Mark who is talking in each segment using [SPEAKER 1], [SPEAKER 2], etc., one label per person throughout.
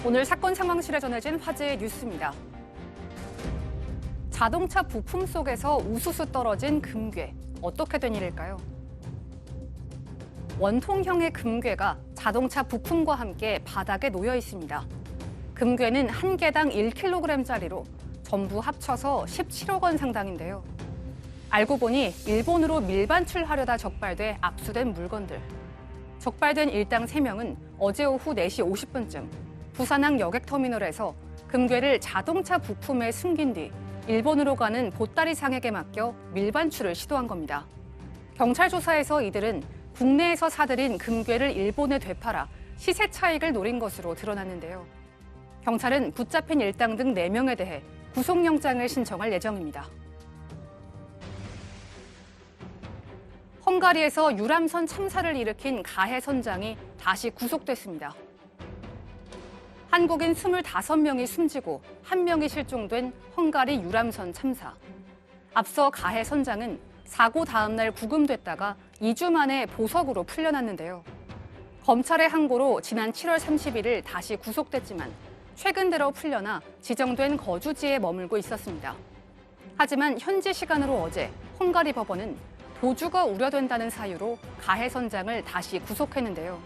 [SPEAKER 1] 오늘 사건 상황실에 전해진 화제의 뉴스입니다. 자동차 부품 속에서 우수수 떨어진 금괴. 어떻게 된 일일까요? 원통형의 금괴가 자동차 부품과 함께 바닥에 놓여 있습니다. 금괴는 한 개당 1kg짜리로 전부 합쳐서 17억 원 상당인데요. 알고 보니 일본으로 밀반출하려다 적발돼 압수된 물건들. 적발된 일당 3명은 어제 오후 4시 50분쯤 부산항 여객터미널에서 금괴를 자동차 부품에 숨긴 뒤 일본으로 가는 보따리 상에게 맡겨 밀반출을 시도한 겁니다. 경찰 조사에서 이들은 국내에서 사들인 금괴를 일본에 되팔아 시세 차익을 노린 것으로 드러났는데요. 경찰은 붙잡힌 일당 등 4명에 대해 구속영장을 신청할 예정입니다. 헝가리에서 유람선 참사를 일으킨 가해 선장이 다시 구속됐습니다. 한국인 25명이 숨지고 1명이 실종된 헝가리 유람선 참사. 앞서 가해 선장은 사고 다음 날 구금됐다가 2주 만에 보석으로 풀려났는데요. 검찰의 항고로 지난 7월 31일 다시 구속됐지만 최근 들어 풀려나 지정된 거주지에 머물고 있었습니다. 하지만 현지 시간으로 어제 헝가리 법원은 도주가 우려된다는 사유로 가해 선장을 다시 구속했는데요.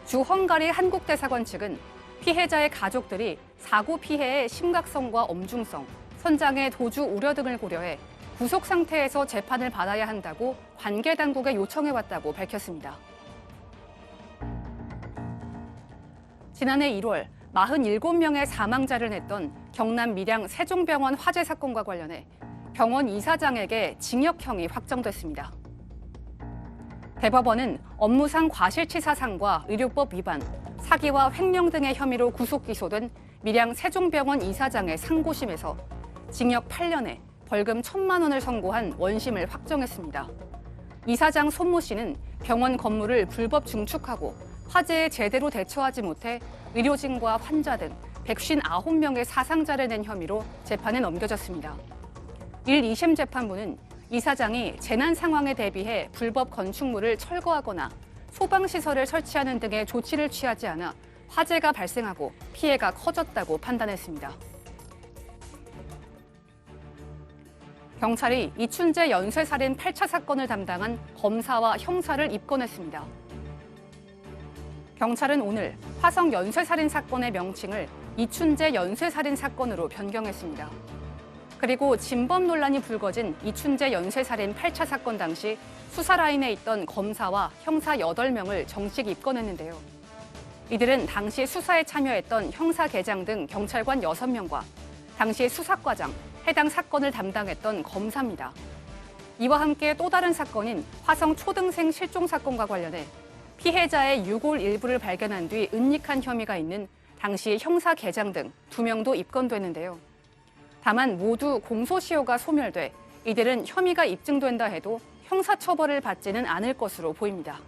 [SPEAKER 1] 주 헝가리 한국대사관 측은 피해자의 가족들이 사고 피해의 심각성과 엄중성, 선장의 도주 우려 등을 고려해 구속 상태에서 재판을 받아야 한다고 관계 당국에 요청해왔다고 밝혔습니다. 지난해 1월 47명의 사망자를 냈던 경남 밀양 세종병원 화재 사건과 관련해 병원 이사장에게 징역형이 확정됐습니다. 대법원은 업무상 과실치사상과 의료법 위반, 사기와 횡령 등의 혐의로 구속 기소된 밀양 세종병원 이사장의 상고심에서 징역 8년에 벌금 1,000만 원을 선고한 원심을 확정했습니다. 이사장 손모 씨는 병원 건물을 불법 증축하고 화재에 제대로 대처하지 못해 의료진과 환자 등 159명의 사상자를 낸 혐의로 재판에 넘겨졌습니다. 1, 2심 재판부는 이사장이 재난 상황에 대비해 불법 건축물을 철거하거나 소방시설을 설치하는 등의 조치를 취하지 않아 화재가 발생하고 피해가 커졌다고 판단했습니다. 경찰이 이춘재 연쇄살인 8차 사건을 담당한 검사와 형사를 입건했습니다. 경찰은 오늘 화성 연쇄살인 사건의 명칭을 이춘재 연쇄살인 사건으로 변경했습니다. 그리고 진범 논란이 불거진 이춘재 연쇄살인 8차 사건 당시 수사 라인에 있던 검사와 형사 8명을 정식 입건했는데요. 이들은 당시 수사에 참여했던 형사계장 등 경찰관 6명과 당시 수사과장, 해당 사건을 담당했던 검사입니다. 이와 함께 또 다른 사건인 화성 초등생 실종 사건과 관련해 피해자의 유골 일부를 발견한 뒤 은닉한 혐의가 있는 당시 형사계장 등 2명도 입건됐는데요. 다만 모두 공소시효가 소멸돼 이들은 혐의가 입증된다 해도 형사처벌을 받지는 않을 것으로 보입니다.